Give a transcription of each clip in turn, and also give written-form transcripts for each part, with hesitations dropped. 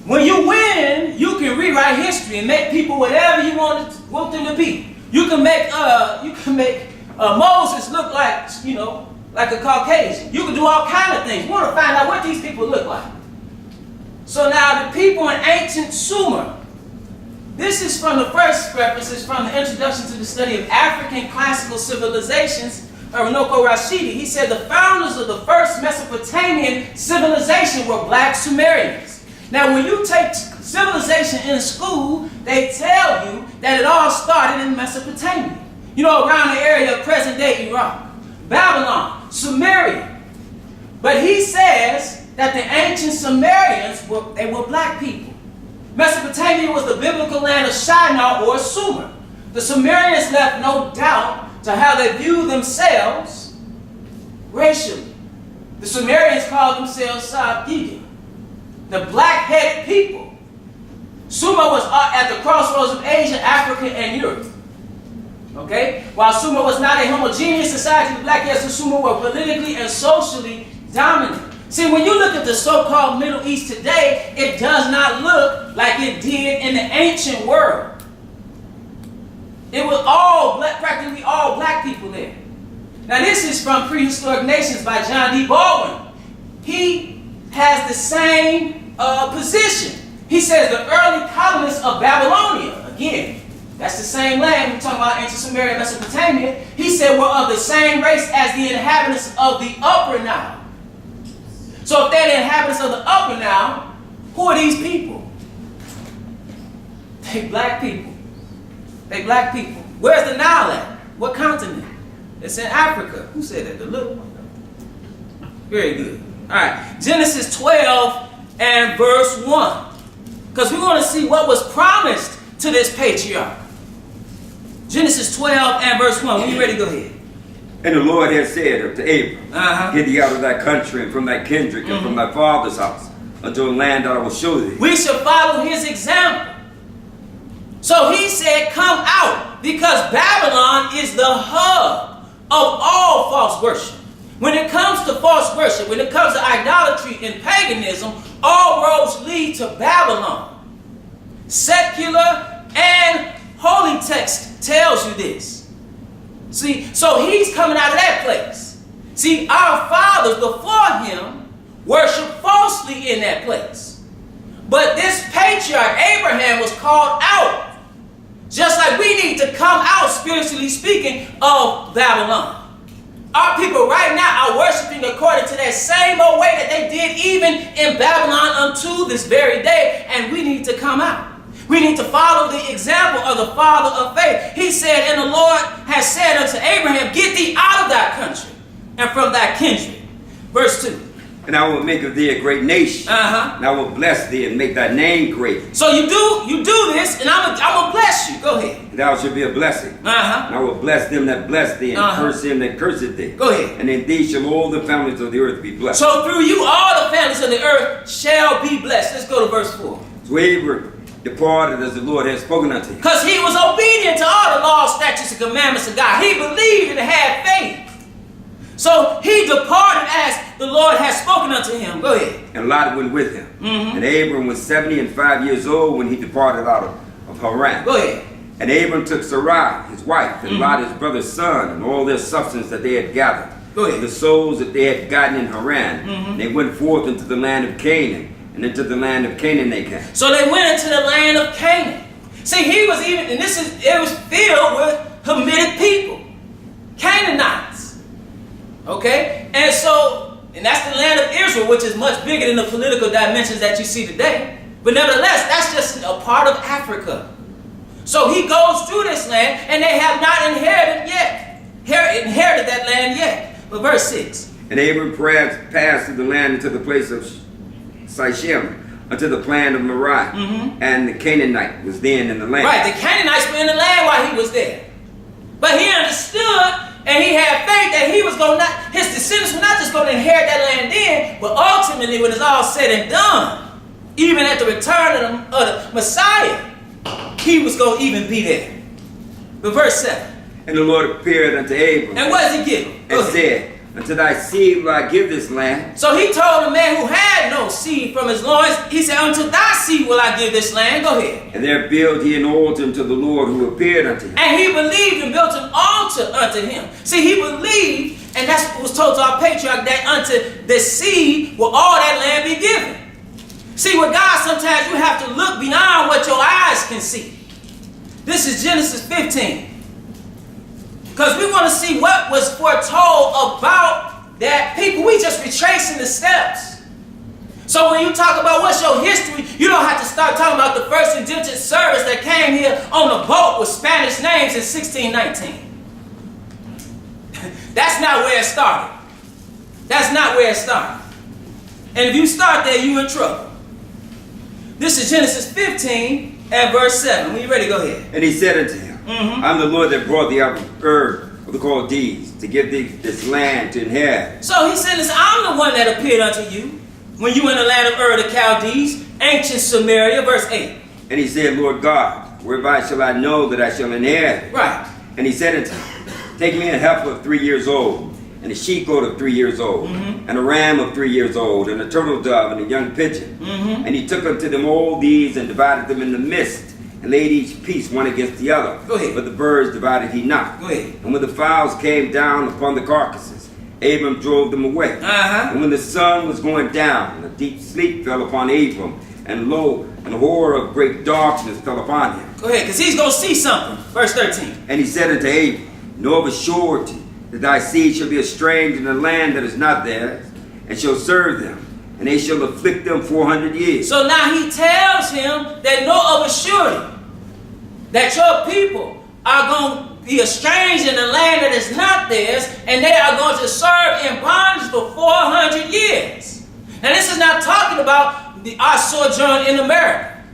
When you win, you can rewrite history and make people whatever you want them to be. You can make Moses look like, like a Caucasian. You can do all kinds of things. You want to find out what these people look like. So now the people in ancient Sumer. This is from the first references from the Introduction to the Study of African Classical Civilizations, Runoko Rashidi. He said the founders of the first Mesopotamian civilization were black Sumerians. Now when you take civilization in school, they tell you that it all started in Mesopotamia. Around the area of present-day Iraq, Babylon, Sumeria. But he says that the ancient Sumerians were black people. Mesopotamia was the biblical land of Shinar or Sumer. The Sumerians left no doubt to how they viewed themselves racially. The Sumerians called themselves Sabgiga, the black-headed people. Sumer was at the crossroads of Asia, Africa, and Europe. Okay? While Sumer was not a homogeneous society, the black of Sumer were politically and socially dominant. See, when you look at the so-called Middle East today, it does not look like it did in the ancient world. It was practically all black people there. Now this is from Prehistoric Nations by John D. Baldwin. He has the same position. He says the early colonists of Babylonia, again, that's the same land, we're talking about ancient Sumeria and Mesopotamia, he said were of the same race as the inhabitants of the Upper Nile. So if they're the inhabitants of the Upper Nile, who are these people? They black people. They black people. Where's the Nile at? What continent? It's in Africa. Who said that? The little one. Very good. All right. Genesis 12 and verse 1. Because we're going to see what was promised to this patriarch. Genesis 12 and verse 1. When you ready, go ahead. And the Lord had said unto Abram, Get thee out of thy country and from thy kindred and from thy father's house unto a land that I will show thee. We shall follow his example. So he said, come out, because Babylon is the hub of all false worship. When it comes to false worship, when it comes to idolatry and paganism, all roads lead to Babylon. Secular and holy text tells you this. See, so he's coming out of that place. See, our fathers before him worshiped falsely in that place. But this patriarch, Abraham, was called out. Just like we need to come out, spiritually speaking, of Babylon. Our people right now are worshiping according to that same old way that they did even in Babylon unto this very day. And we need to come out. We need to follow the example of the father of faith. He said, and the Lord has said unto Abraham, Get thee out of thy country and from thy kindred. Verse 2. And I will make of thee a great nation. And I will bless thee and make thy name great. So you do this, and I'm gonna bless you. Go ahead. And thou shalt be a blessing. And I will bless them that bless thee, and curse him that curseth thee. Go ahead. And in thee shall all the families of the earth be blessed. So through you all the families of the earth shall be blessed. Let's go to verse 4. So Abraham departed as the Lord had spoken unto him. Because he was obedient to all the laws, statutes, and commandments of God. He believed and had faith. So he departed as the Lord had spoken unto him. Go ahead. And Lot went with him. And Abram was 75 years old when he departed out of Haran. Go ahead. And Abram took Sarai, his wife, and Lot, his brother's son, and all their substance that they had gathered. Go ahead. And the souls that they had gotten in Haran. And they went forth into the land of Canaan. And into the land of Canaan they came. So they went into the land of Canaan. See, he was even, and it was filled with Hamitic people. Canaanites. Okay? And that's the land of Israel, which is much bigger than the political dimensions that you see today. But nevertheless, that's just a part of Africa. So he goes through this land, and they have not inherited that land yet. But verse 6. And Abram passed through the land into the place of Sichem, unto the plain of Moriah, and the Canaanite was then in the land. Right, the Canaanites were in the land while he was there. But he understood and he had faith that his descendants were not just going to inherit that land then, but ultimately when it's all said and done, even at the return of the Messiah, he was going to even be there. But verse 7. And the Lord appeared unto Abram. And what does he give? And said, Unto thy seed will I give this land. So he told the man who had no seed from his loins, he said, unto thy seed will I give this land. Go ahead. And there built he an altar unto the Lord who appeared unto him. And he believed and built an altar unto him. See, he believed, and that's what was told to our patriarch, that unto the seed will all that land be given. See, with God, sometimes you have to look beyond what your eyes can see. This is Genesis 15. Because we want to see what was foretold about that people. We just retracing the steps. So when you talk about what's your history, you don't have to start talking about the first indentured servants that came here on a boat with Spanish names in 1619. That's not where it started. That's not where it started. And if you start there, you're in trouble. This is Genesis 15 and verse 7. When you ready, go ahead. And he said unto him, I'm the Lord that brought thee out of Ur of the Chaldees to give thee this land to inherit. So he said, listen, I'm the one that appeared unto you when you were in the land of Ur of the Chaldees, ancient Samaria, verse 8. And he said, Lord God, whereby shall I know that I shall inherit? Right. And he said unto him, take me a heifer of 3 years old, and a she-goat of 3 years old, and a ram of 3 years old, and a turtle dove, and a young pigeon. And he took unto them all these, and divided them in the midst, and laid each piece one against the other. Go ahead. But the birds divided he not. Go ahead. And when the fowls came down upon the carcasses, Abram drove them away. And when the sun was going down, a deep sleep fell upon Abram, and lo, an horror of great darkness fell upon him. Go ahead, because he's going to see something. Verse 13. And he said unto Abram, know of a surety that thy seed shall be a stranger in a land that is not theirs, and shall serve them, and they shall afflict them 400 years. So now he tells him that know of a surety that your people are going to be a stranger in a land that is not theirs, and they are going to serve in bondage for 400 years. Now this is not talking about our sojourn in America.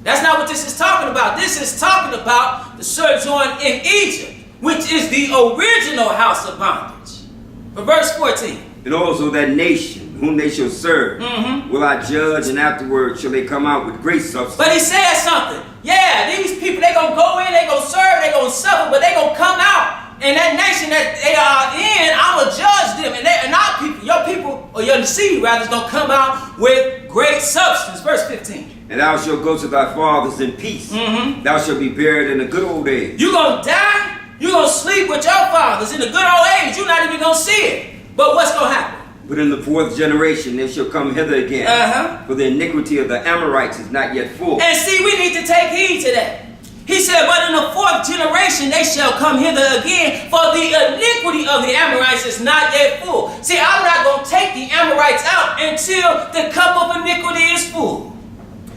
That's not what this is talking about. This is talking about the sojourn in Egypt, which is the original house of bondage. But verse 14. And also that nation whom they shall serve will I judge, and afterward shall they come out with great substance. But he said something. Yeah, these people, they're going to go in, they're going to serve, they're going to suffer, but they're going to come out. And that nation that they are in, I'm going to judge them. And our people, your people, or your seed rather, is going to come out with great substance. Verse 15. And thou shalt go to thy fathers in peace. Thou shalt be buried in a good old age. You're going to die. You're going to sleep with your fathers in a good old age. You're not even going to see it. But what's going to happen? But in the fourth generation they shall come hither again. For the iniquity of the Amorites is not yet full. And see, we need to take heed to that. He said, but in the fourth generation they shall come hither again, for the iniquity of the Amorites is not yet full. See, I'm not going to take the Amorites out until the cup of iniquity is full.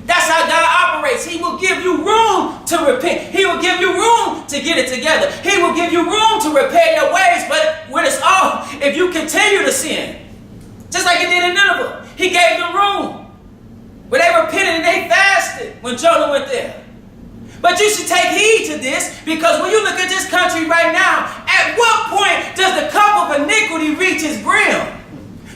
That's how God operates. He will give you room to repent. He will give you room to get it together. He will give you room to repair your ways. But when it's all, if you continue to sin, just like he did in Nineveh, he gave them room. But they repented and they fasted when Jonah went there. But you should take heed to this, because when you look at this country right now, at what point does the cup of iniquity reach its brim?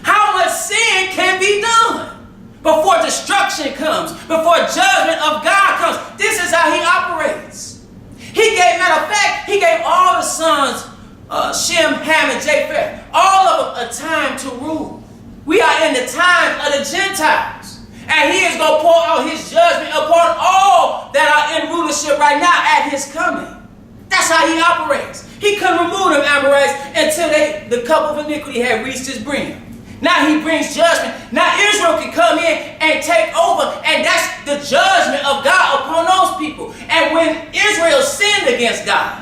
How much sin can be done before destruction comes, before judgment of God comes? This is how he operates. He gave, matter of fact, he gave all the sons, Shem, Ham, and Japheth, all of them a time to rule. We are in the time of the Gentiles. And he is going to pour out his judgment upon all that are in rulership right now at his coming. That's how he operates. He couldn't remove them Amorites until the cup of iniquity had reached his brim. Now he brings judgment. Now Israel can come in and take over. And that's the judgment of God upon those people. And when Israel sinned against God,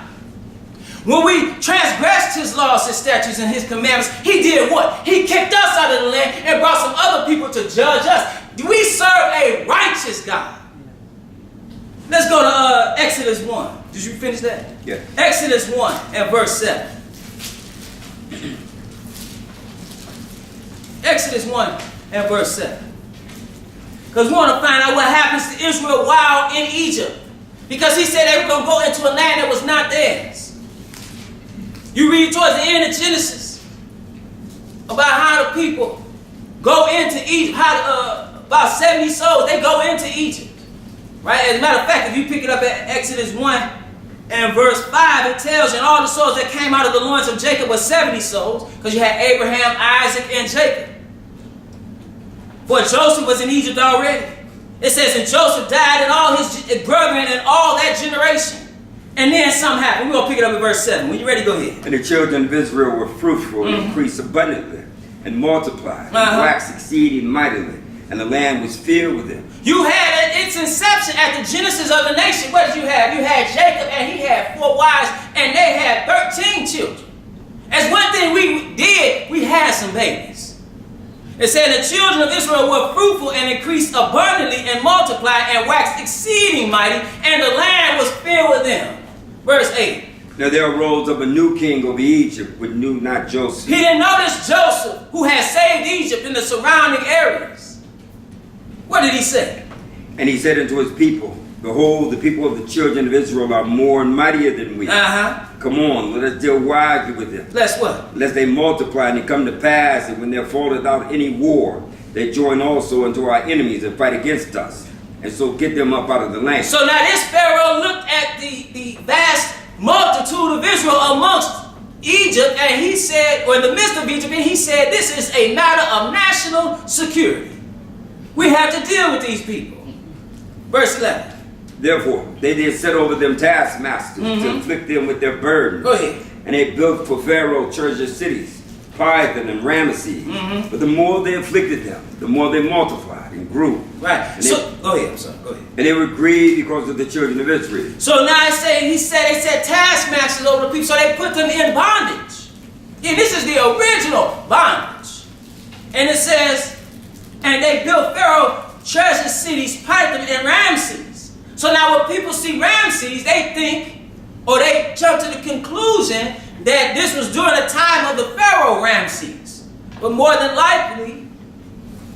when we transgressed his laws, his statutes, and his commandments, he did what? He kicked us out of the land and brought some other people to judge us. We serve a righteous God. Let's go to Exodus 1. Did you finish that? Yeah. Exodus 1 and verse 7. Exodus 1 and verse 7. Because we want to find out what happens to Israel while in Egypt. Because he said they were going to go into a land that was not theirs. You read towards the end of Genesis about how the people go into Egypt, how about 70 souls, they go into Egypt. Right? As a matter of fact, if you pick it up at Exodus 1 And verse 5, it tells you, and all the souls that came out of the loins of Jacob were 70 souls, because you had Abraham, Isaac, and Jacob. For Joseph was in Egypt already. It says, and Joseph died and all his brethren and all that generation. And then something happened. We're going to pick it up in verse 7. When you're ready, go ahead. And the children of Israel were fruitful and increased abundantly and multiplied and waxed exceeding mightily. And the land was filled with them. You had at its inception, at the genesis of the nation, what did you have? You had Jacob, and he had 4 wives, and they had 13 children. As one thing we did, we had some babies. It said the children of Israel were fruitful and increased abundantly and multiplied and waxed exceeding mighty, and the land was filled with them. Verse 8. Now there arose up a new king over Egypt, which knew not Joseph. He didn't notice Joseph, who had saved Egypt in the surrounding areas. What did he say? And he said unto his people, behold, the people of the children of Israel are more and mightier than we. Come on, let us deal wisely with them. Let's what? Lest they multiply and it come to pass, and when there falleth out any war, they join also unto our enemies and fight against us, and so get them up out of the land. So now this Pharaoh looked at the vast multitude of Israel amongst Egypt, and he said, or in the midst of Egypt, and he said, this is a matter of national security. We have to deal with these people. Verse 11. Therefore, they did set over them taskmasters to inflict them with their burdens. Go ahead. And they built for Pharaoh treasure cities, Python and Ramesses. But the more they afflicted them, the more they multiplied and grew. Right. And So go ahead. I'm sorry. Go ahead. And they were grieved because of the children of Israel. So now they said taskmasters over the people, so they put them in bondage. And this is the original bondage. And it says, and they built Pharaoh treasure cities, Python and Ramses. So now when people see Ramses, they think, or they jump to the conclusion that this was during the time of the Pharaoh Ramses. But more than likely,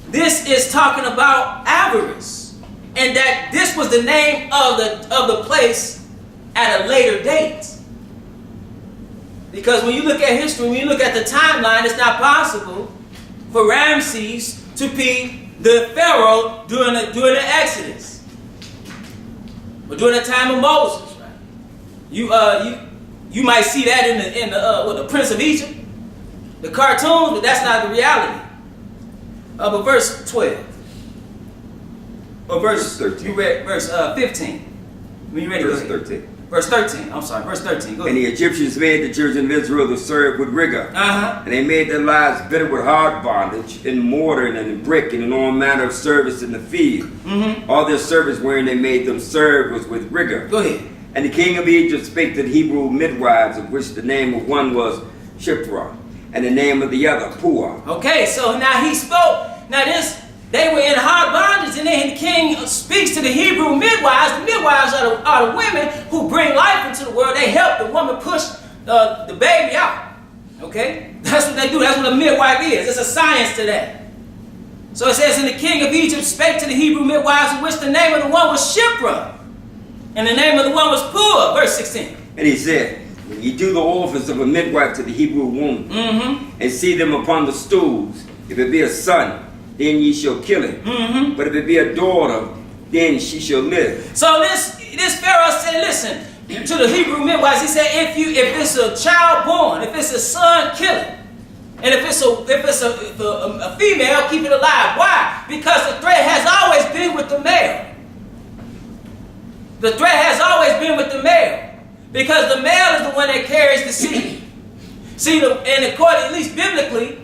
this is talking about avarice, and that this was the name of the place at a later date. Because when you look at history, when you look at the timeline, it's not possible for Ramses to be the Pharaoh during the Exodus, or during the time of Moses. Right? You might see that in the Prince of Egypt, the cartoons, but that's not the reality. But verse 12, or verse 13. You read verse 15. When you ready? Verse 13. Verse 13. I'm sorry. Verse 13. Go ahead. And the Egyptians made the children of Israel to serve with rigor. And they made their lives bitter with hard bondage, in mortar and in brick, and in all manner of service in the field. All their service wherein they made them serve was with rigor. Go ahead. And the king of Egypt spake to the Hebrew midwives, of which the name of one was Shiphrah, and the name of the other Puah. Okay, so now he spoke. Now they were in hard bondage, and then the king speaks to the Hebrew midwives. The midwives are the women who bring life into the world. They help the woman push the baby out. Okay? That's what they do. That's what a midwife is. It's a science to that. So it says, and the king of Egypt spake to the Hebrew midwives, in which the name of the one was Shiphrah, and the name of the one was Puah. Verse 16. And he said, when ye do the office of a midwife to the Hebrew woman, and see them upon the stools, if it be a son, then ye shall kill him. But if it be a daughter, then she shall live. So this Pharaoh said, listen, to the Hebrew midwives, he said, if it's a child born, if it's a son, kill it. And if it's a female, keep it alive. Why? Because the threat has always been with the male. The threat has always been with the male. Because the male is the one that carries the seed. See, and according, at least biblically,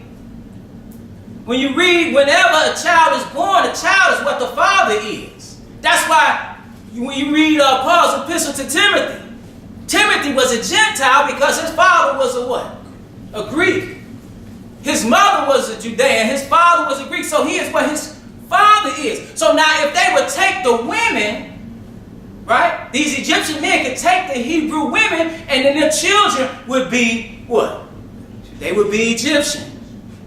when you read, whenever a child is born, a child is what the father is. That's why when you read Paul's epistle to Timothy, Timothy was a Gentile because his father was a what? A Greek. His mother was a Judean, his father was a Greek, so he is what his father is. So now if they would take the women, right? These Egyptian men could take the Hebrew women, and then their children would be what? They would be Egyptian.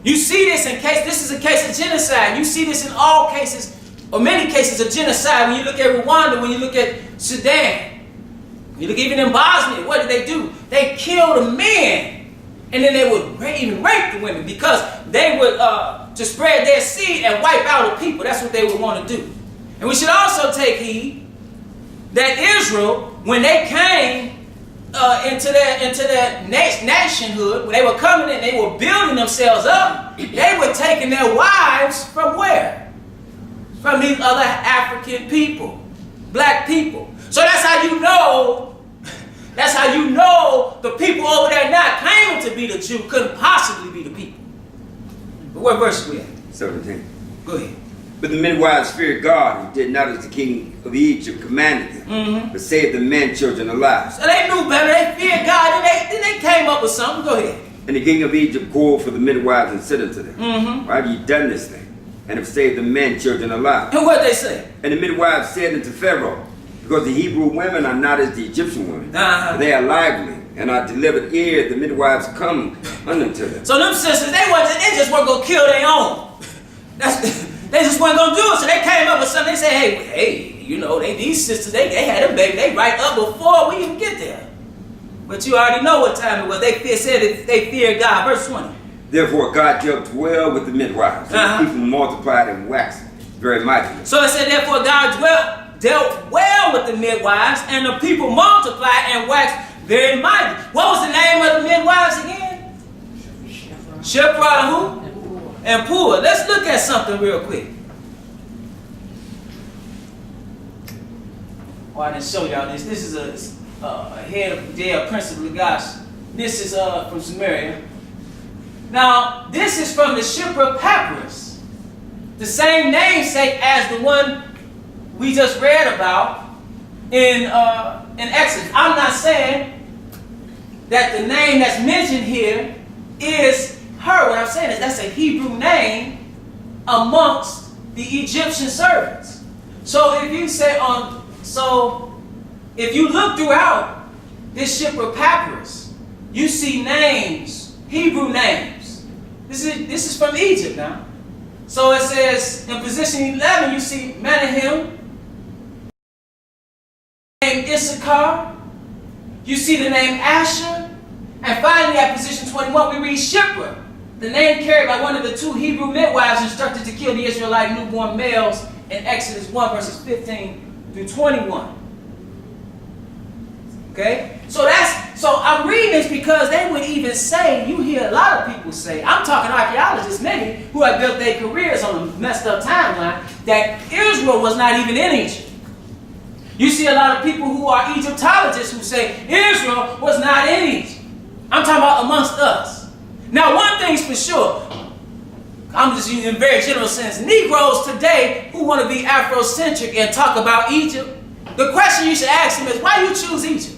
You see this this is a case of genocide. You see this in all cases, or many cases of genocide. When you look at Rwanda, when you look at Sudan, when you look even in Bosnia, what did they do? They killed the men, and then they would even rape the women because they would to spread their seed and wipe out the people. That's what they would want to do. And we should also take heed that Israel, when they came into their nationhood, when they were coming in, they were building themselves up. They were taking their wives from where? From these other African people, black people. So that's how you know. That's how you know the people over there not claiming to be the Jew couldn't possibly be the people. But what verse are we at? 17. Go ahead. But the midwives feared God and did not as the king of Egypt commanded them, but saved the men children alive. So they knew better. They feared God. Then they came up with something. Go ahead. And the king of Egypt called for the midwives and said unto them, Why have ye done this thing? And have saved the men children alive. And what they say? And the midwives said unto Pharaoh, Because the Hebrew women are not as the Egyptian women, but they are lively, and are delivered ere the midwives come unto them. So them sisters, they just weren't gonna kill their own. They just weren't gonna do it. So they came up with something. They said, hey, you know, these sisters, they had them baby, they right up before we even get there. But you already know what time it was. They said that they feared God. Verse 20. Therefore God dealt well with the midwives, and the people multiplied and waxed very mightily. So it said, therefore God dealt well with the midwives, and the people multiplied and waxed very mighty. What was the name of the midwives again? Shipra and who? And Puah. Let's look at something real quick. Oh, I didn't show y'all this. This is a head of Judea, prince of Lagash. This is from Samaria. Now, this is from the Shipra Papyrus, the same namesake as the one we just read about in Exodus. I'm not saying that the name that's mentioned here is her. What I'm saying is that's a Hebrew name amongst the Egyptian servants. So if you say if you look throughout this Shipra Papyrus, you see names, Hebrew names. This is from Egypt now. So it says in position 11, you see Menahem, name Issachar. You see the name Asher. And finally at position 21, we read Shipra, the name carried by one of the two Hebrew midwives instructed to kill the Israelite newborn males in Exodus 1 verses 15 through 21. Okay? So I'm reading this because they would even say, you hear a lot of people say, I'm talking archaeologists, many who have built their careers on a messed up timeline, that Israel was not even in Egypt. You see a lot of people who are Egyptologists who say Israel was not in Egypt. I'm talking about amongst us. Now, one thing's for sure, I'm just using in a very general sense, Negroes today who want to be Afrocentric and talk about Egypt, the question you should ask them is, why you choose Egypt?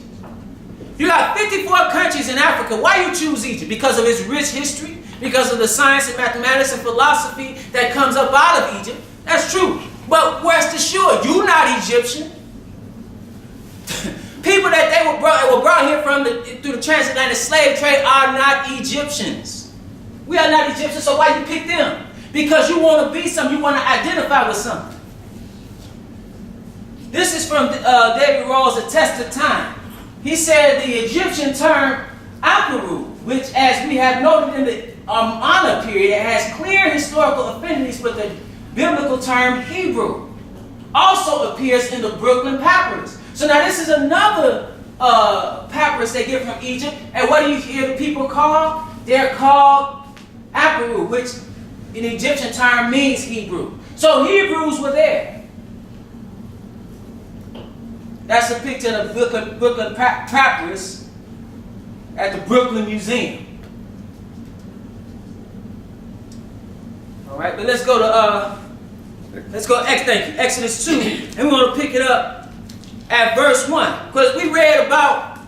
You got 54 countries in Africa. Why you choose Egypt? Because of its rich history? Because of the science and mathematics and philosophy that comes up out of Egypt? That's true. But rest assured, you're not Egyptian. People that were brought here through the transatlantic slave trade are not Egyptians. We are not Egyptians, so why you pick them? Because you want to be something, you want to identify with something. This is from David Rawls, A Test of Time. He said the Egyptian term Aparu, which as we have noted in the Amarna period, it has clear historical affinities with the biblical term Hebrew, also appears in the Brooklyn Papyrus. So now this is another papyrus they get from Egypt, and what do you hear the people called? They're called Aparu, which in Egyptian term means Hebrew. So Hebrews were there. That's a picture of the Brooklyn Papyrus at the Brooklyn Museum. All right, but let's go to Exodus 2, and we want to pick it up at verse 1, because we read about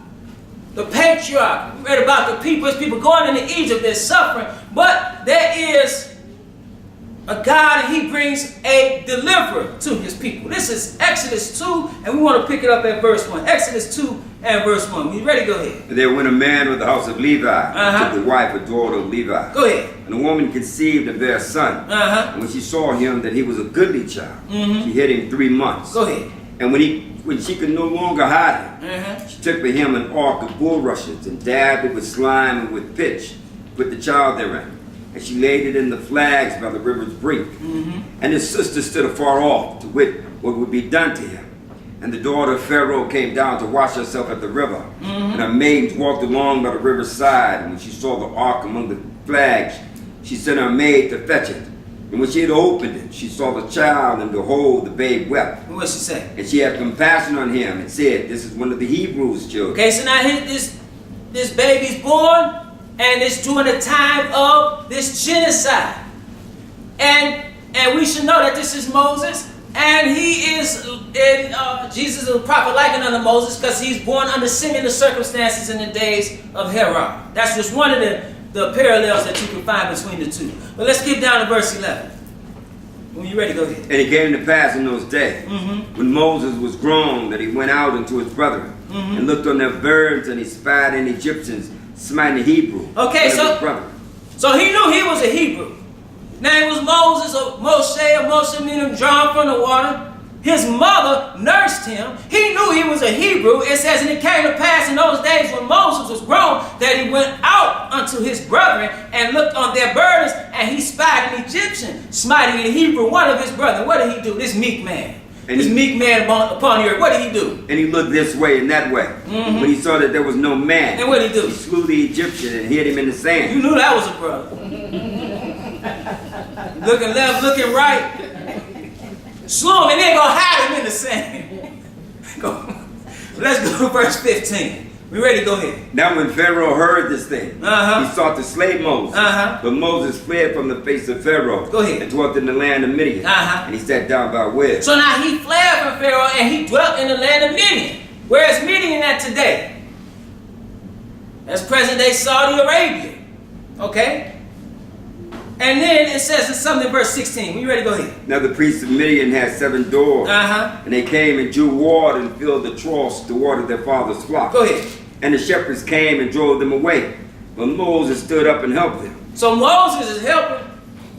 the patriarch, we read about the people going into Egypt, they're suffering, but there is a God, and he brings a deliverer to his people. This is Exodus 2, and we want to pick it up at verse 1. Exodus 2 and verse 1. When you ready, go ahead. And there went a man of the house of Levi, took the wife, a daughter of Levi. Go ahead. And the woman conceived and bare a son. And when she saw him that he was a goodly child, she hid him 3 months. Go ahead. And when she could no longer hide him, she took for him an ark of bulrushes and dabbed it with slime and with pitch, put the child therein. And she laid it in the flags by the river's brink. And his sister stood afar off to wit what would be done to him. And the daughter of Pharaoh came down to wash herself at the river. And her maids walked along by the river's side. And when she saw the ark among the flags, she sent her maid to fetch it. And when she had opened it, she saw the child, and behold, the babe wept. What did she say? And she had compassion on him and said, this is one of the Hebrews' children. Okay, so now this baby's born, and it's during the time of this genocide. And we should know that this is Moses, and he is, Jesus is a prophet likened unto Moses because he's born under similar circumstances in the days of Herod. That's just one of the parallels that you can find between the two. But let's get down to verse 11. When you're ready, go ahead. And it came to pass in those days, when Moses was grown, that he went out unto his brethren, and looked on their birds, and he spied in Egyptians, smiting the Hebrew. Okay, so he knew he was a Hebrew. Name was Moses or Moshe meaning drawn from the water. His mother nursed him. He knew he was a Hebrew. It says, and it came to pass in those days when Moses was grown that he went out unto his brethren and looked on their burdens, and he spied an Egyptian, smiting in Hebrew, one of his brethren. What did he do? This meek man. Meek man upon the earth. What did he do? And he looked this way and that way. When he saw that there was no man, and what did he do? He slew the Egyptian and hid him in the sand. You knew that was a brother. Looking left, looking right. Slew him and then go hide him in the sand. Let's go to verse 15. We ready to go ahead. Now when Pharaoh heard this thing, he sought to slay Moses. But Moses fled from the face of Pharaoh. Go ahead. And dwelt in the land of Midian. And he sat down by a well. So now he fled from Pharaoh and he dwelt in the land of Midian. Where is Midian at today? That's present day Saudi Arabia. Okay? And then it says in something in verse 16. When you ready, go ahead. Now the priests of Midian had 7 daughters. And they came and drew water and filled the troughs to water their father's flock. Go ahead. And the shepherds came and drove them away. But Moses stood up and helped them. So Moses is helping.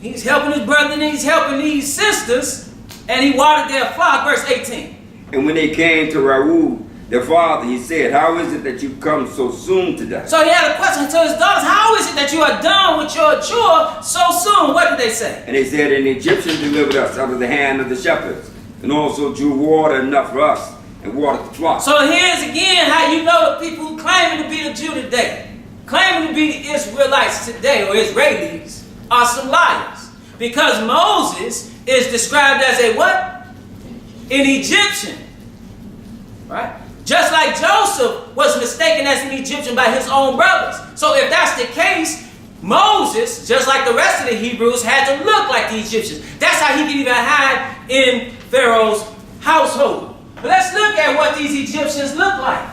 He's helping his brother and he's helping these sisters. And he watered their flock. Verse 18. And when they came to Reu, their father, he said, how is it that you come so soon to die? So he had a question to his daughters. How is it that you are done with your chore so soon? What did they say? And they said, and the Egyptians delivered us out of the hand of the shepherds, and also drew water enough for us, and watered the flock. So here's again how you know the people who claiming to be the Jew today, claiming to be the Israelites today, or Israelis, are some liars. Because Moses is described as a what? An Egyptian. Right? Just like Joseph was mistaken as an Egyptian by his own brothers. So if that's the case, Moses, just like the rest of the Hebrews, had to look like the Egyptians. That's how he could even hide in Pharaoh's household. But let's look at what these Egyptians look like.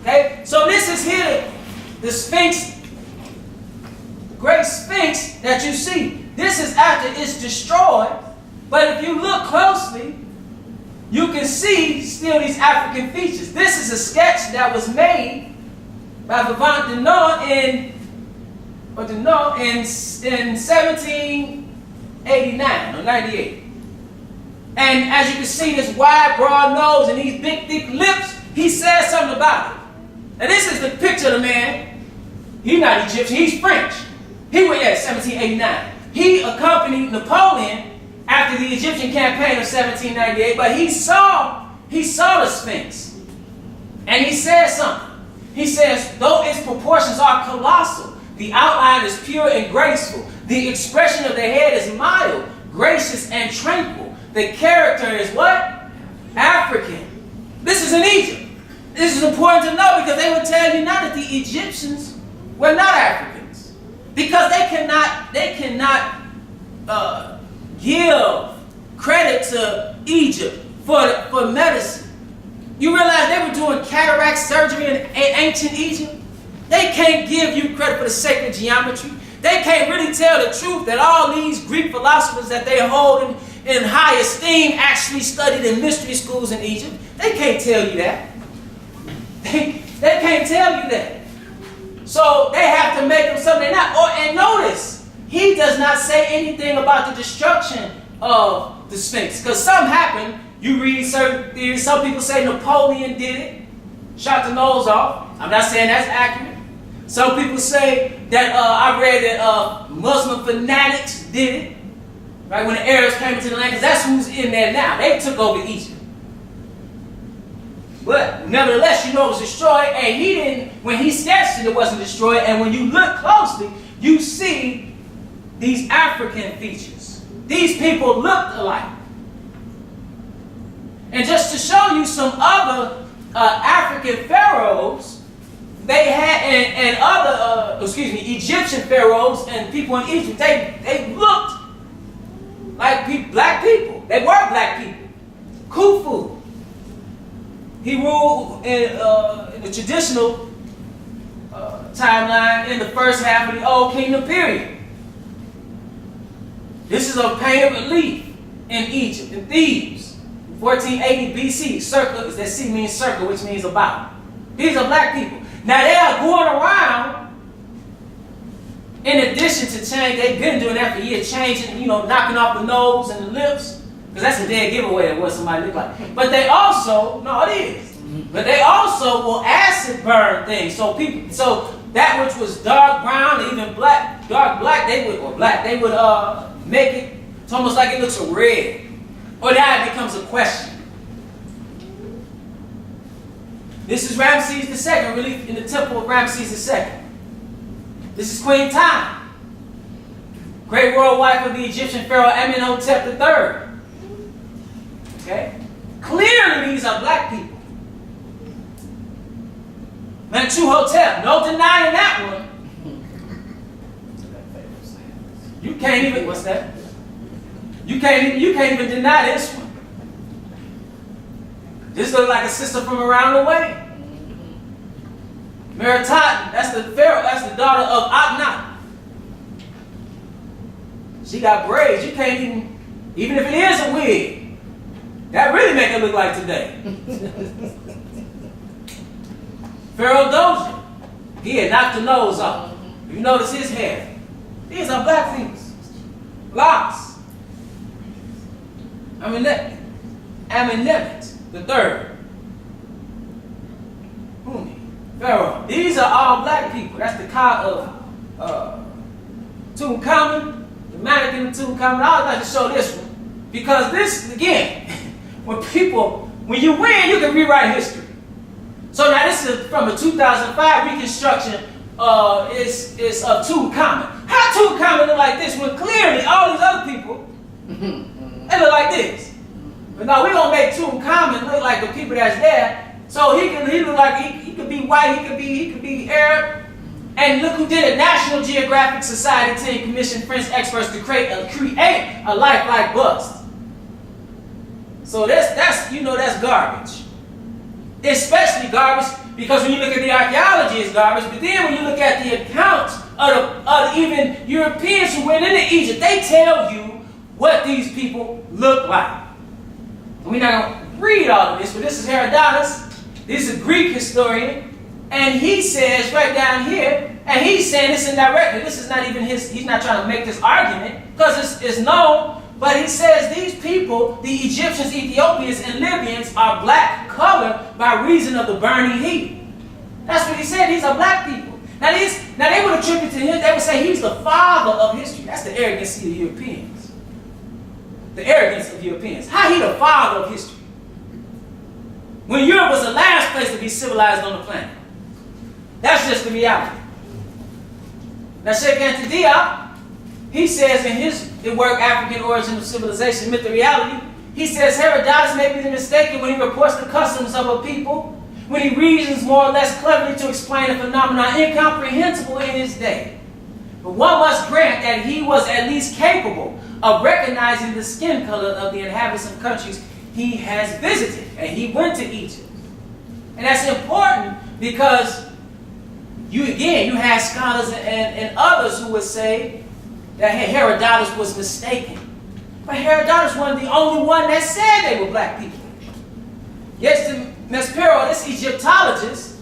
Okay? So this is here, the Sphinx, the great Sphinx that you see. This is after it's destroyed. But if you look closely, you can see still these African features. This is a sketch that was made by Vivant Denon in 1789 or 98. And as you can see, this wide, broad nose and these big, thick lips, he says something about it. Now this is the picture of the man. He's not Egyptian, he's French. He went at 1789. He accompanied Napoleon after the Egyptian campaign of 1798, but he saw the Sphinx. And he said something. He says, though its proportions are colossal, the outline is pure and graceful. The expression of the head is mild, gracious, and tranquil. The character is what? African. This is in Egypt. This is important to know because they would tell you now that the Egyptians were not Africans. Because they cannot give credit to Egypt for medicine. You realize they were doing cataract surgery in ancient Egypt? They can't give you credit for the sacred geometry. They can't really tell the truth that all these Greek philosophers that they hold in high esteem actually studied in mystery schools in Egypt. They can't tell you that. They can't tell you that. So they have to make them something they're not. And notice, he does not say anything about the destruction of the Sphinx. Because something happened. You read certain theories. Some people say Napoleon did it. Shot the nose off. I'm not saying that's accurate. Some people say that, I read that Muslim fanatics did it. Right, when the Arabs came into the land. Because that's who's in there now. They took over Egypt. But nevertheless, you know it was destroyed, and he didn't, when he sketched it, it wasn't destroyed, and when you look closely, you see these African features. These people looked alike. And just to show you some other African pharaohs, they had, and other, Egyptian pharaohs and people in Egypt, they looked like black people. They were black people. Khufu, he ruled in the traditional timeline in the first half of the Old Kingdom period. This is a painted relief in Egypt, in Thebes, 1480 BC. Circle, that C means circle, which means about. These are black people. Now they are going around, in addition to change, they've been doing that for years, changing, knocking off the nose and the lips, because that's a dead giveaway of what somebody look like. But they also, but they also will acid burn things. So that which was dark brown, or even dark black, they would make it, it's almost like it looks red. Or now it becomes a question. This is Ramses II, relief in the temple of Ramses II. This is Queen Tana, great royal wife of the Egyptian pharaoh Amenhotep III. Okay? Clearly these are black people. Mentuhotep, no denying that one. You can't even, what's that? You can't even deny this one. This looks like a sister from around the way. Meritaten, that's the pharaoh, that's the daughter of Akhenaten. She got braids. You can't even if it is a wig, that really make her look like today. Pharaoh Doja, he had knocked the nose off. You notice his hair. These are black people. Locks. Amenemhet III. Pharaoh. These are all black people. That's the car of Tutankhamun, the mannequin of Tutankhamun. I would like to show this one because this, again, when you win, you can rewrite history. So now this is from a 2005 reconstruction. It's of Tutankhamun. How Tutankhamun look like this when clearly all these other people they look like this? But now we're gonna make Tutankhamun look like the people that's there. So he look like he could be white, he could be Arab. And look who did it. National Geographic Society team commissioned French experts to create a lifelike bust. So that's garbage. Especially garbage because when you look at the archaeology, it's garbage. But then when you look at the accounts of even Europeans who went into Egypt, they tell you what these people look like. We're not going to read all of this, but this is Herodotus. This is a Greek historian. And he says right down here, and he's saying this indirectly. This is not even he's not trying to make this argument because it's known. But he says these people, the Egyptians, Ethiopians, and Libyans, are black colored by reason of the burning heat. That's what he said. These are black people. Now they would attribute to him, they would say he's the father of history. That's the arrogance of the Europeans. The arrogance of Europeans. How he the father of history? When Europe was the last place to be civilized on the planet. That's just the reality. Now Sheikh Anta Diop, he says in his work, African Origin of Civilization, Myth and Reality, he says Herodotus may be mistaken when he reports the customs of a people, when he reasons more or less cleverly to explain a phenomenon incomprehensible in his day. But one must grant that he was at least capable of recognizing the skin color of the inhabitants of countries he has visited. And he went to Egypt. And that's important because you have scholars and others who would say that Herodotus was mistaken. But Herodotus wasn't the only one that said they were black people. Yes, the Maspero, this Egyptologist,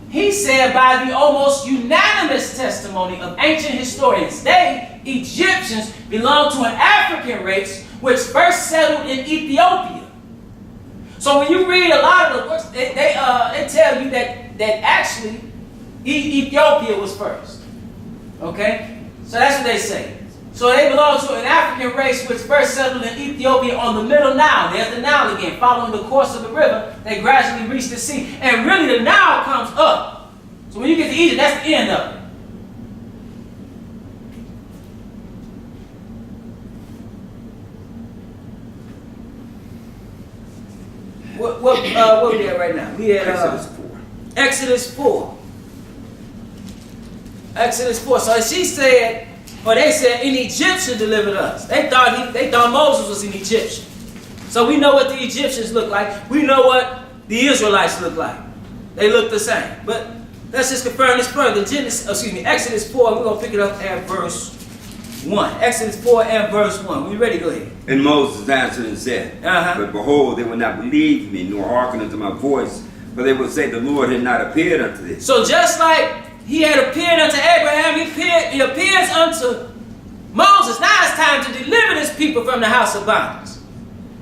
he said by the almost unanimous testimony of ancient historians, they, Egyptians, belong to an African race which first settled in Ethiopia. So when you read a lot of the books, they tell you that Ethiopia was first. Okay? So that's what they say. So they belong to an African race which first settled in Ethiopia on the Middle Nile. There's the Nile again. Following the course of the river, they gradually reach the sea. And really the Nile comes up. So when you get to Egypt, that's the end of it. What we at right now? We at Exodus 4. Exodus 4. Exodus 4. So she said, or they said, an Egyptian delivered us. They thought Moses was an Egyptian. So we know what the Egyptians look like. We know what the Israelites look like. They look the same. But let's just confirm this further. Exodus 4, we're going to pick it up at verse 1. Exodus 4 and verse 1. We ready? Go ahead. And Moses answered and said, But behold, they will not believe me, nor hearken unto my voice, for they will say, the Lord had not appeared unto thee. So just like he had appeared unto Abraham, he appears unto Moses. Now it's time to deliver this people from the house of bondage.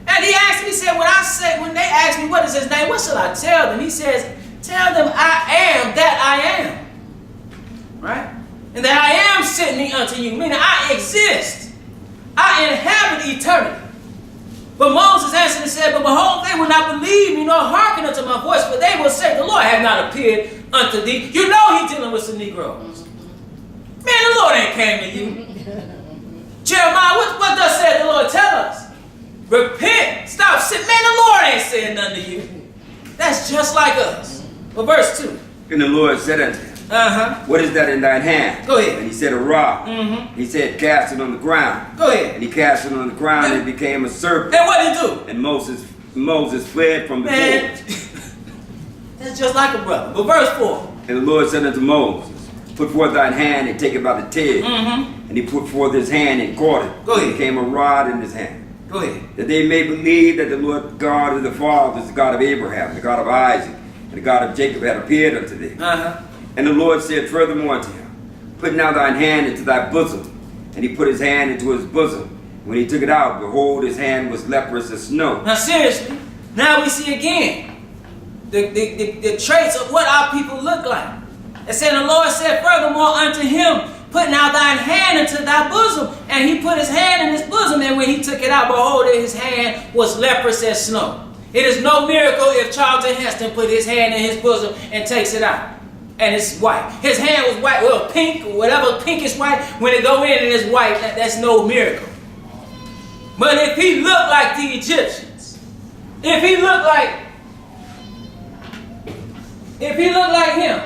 And he asked me, he said, when they ask me what is his name, what shall I tell them? He says, tell them I am that I am. Right? And that I am sending unto you, meaning I exist. I inhabit eternity. But Moses answered and said, but behold, they will not believe me, nor hearken unto my voice, for they will say, the Lord hath not appeared unto thee. You know he's dealing with some Negroes. Man, the Lord ain't came to you. Jeremiah, what does said the Lord? Tell us. Repent. Stop sitting. Man, the Lord ain't saying nothing to you. That's just like us. Well, verse 2. And the Lord said unto him, What is that in thine hand? Go ahead. And he said, a rod. He said, cast it on the ground. Go ahead. And he cast it on the ground and it became a serpent. And what did he do? And Moses fled from the Man, that's just like a brother. But verse 4. And the Lord said unto Moses, put forth thine hand and take it by the tail. And he put forth his hand and caught it. Go ahead. And it became a rod in his hand. Go ahead. That they may believe that the Lord God of the fathers, the God of Abraham, the God of Isaac, and the God of Jacob had appeared unto thee. And the Lord said furthermore unto him, put now thine hand into thy bosom. And he put his hand into his bosom. When he took it out, behold, his hand was leprous as snow. Now seriously, now we see again the traits of what our people look like. It said, the Lord said furthermore unto him, put now thine hand into thy bosom. And he put his hand in his bosom, and when he took it out, behold, his hand was leprous as snow. It is no miracle if Charlton Heston put his hand in his bosom and takes it out. And it's white. His hand was white, well, pink, or whatever, pinkish white. When it go in and it's white, that's no miracle. But if he looked like the Egyptians, if he looked like him,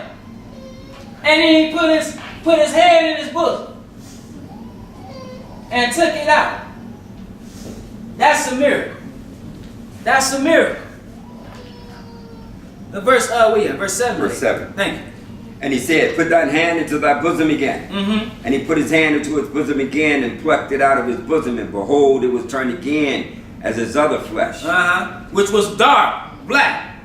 and then he put his hand in his bosom and took it out, that's a miracle. That's a miracle. The verse, verse 7. Verse 7. Thank you. And he said, put thine hand into thy bosom again. And he put his hand into his bosom again and plucked it out of his bosom. And behold, it was turned again as his other flesh. Which was dark, black.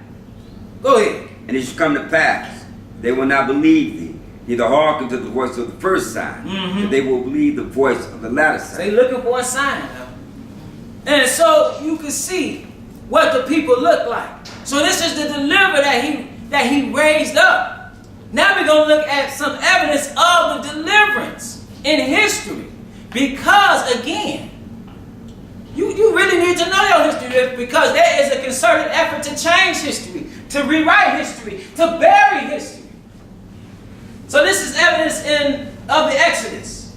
Go ahead. And it shall come to pass, they will not believe thee, neither hearken to the voice of the first sign, but they will believe the voice of the latter sign. They looking for a sign now. And so you can see what the people look like. So this is the deliverer that he raised up. Now we're going to look at some evidence of the deliverance in history. Because, again, you really need to know your history, because there is a concerted effort to change history, to rewrite history, to bury history. So this is evidence of the Exodus.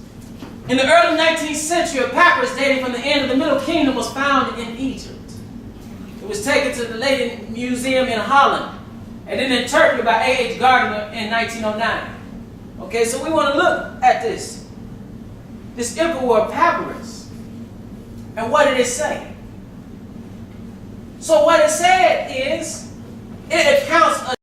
In the early 19th century, a papyrus dating from the end of the Middle Kingdom was found in Egypt. It was taken to the Leiden Museum in Holland and then interpreted by A.H. Gardner in 1909. Okay, so we want to look at this Ipuwer papyrus. And what did it say? So what it said is, it accounts